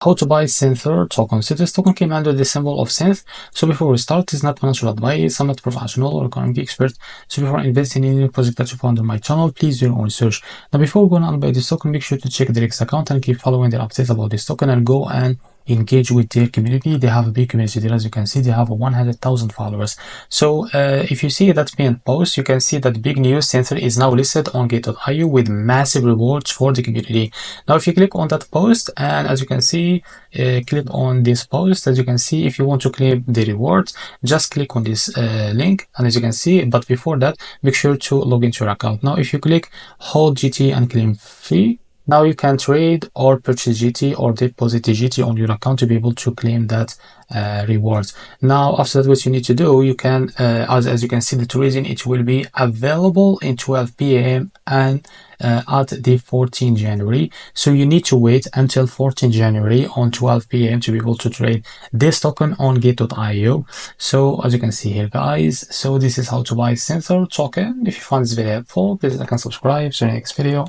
How to buy SYNTHR token. So this token came under the symbol of synth. So before we start, it's not financial advice. I'm not professional or economic expert. So before investing in any project that you found on my channel, please do your own research. Now before going on buy this token, make sure to check the Rex account and keep following their updates about this token and go and engage with their community. They have a big community there. As you can see, they have 100,000 followers. So if you see that pinned post, you can see that big news SYNTHR is now listed on Gate.io with massive rewards for the community. Now if you click on that post, and as you can see, click on this post, as you can see, if you want to claim the rewards, just click on this link, and as you can see, but before that, make sure to log into your account. Now if you click hold GT and claim free, now you can trade or purchase GT or deposit the GT on your account to be able to claim that rewards. Now after that, what you need to do, you can as you can see, the trading, it will be available in 12 p.m. and at the 14th January. So you need to wait until 14th January on 12 p.m. to be able to trade this token on Gate.io. So as you can see here, guys, so this is how to buy SYNTHR token. If you find this video helpful, please like and subscribe. See you in the next video.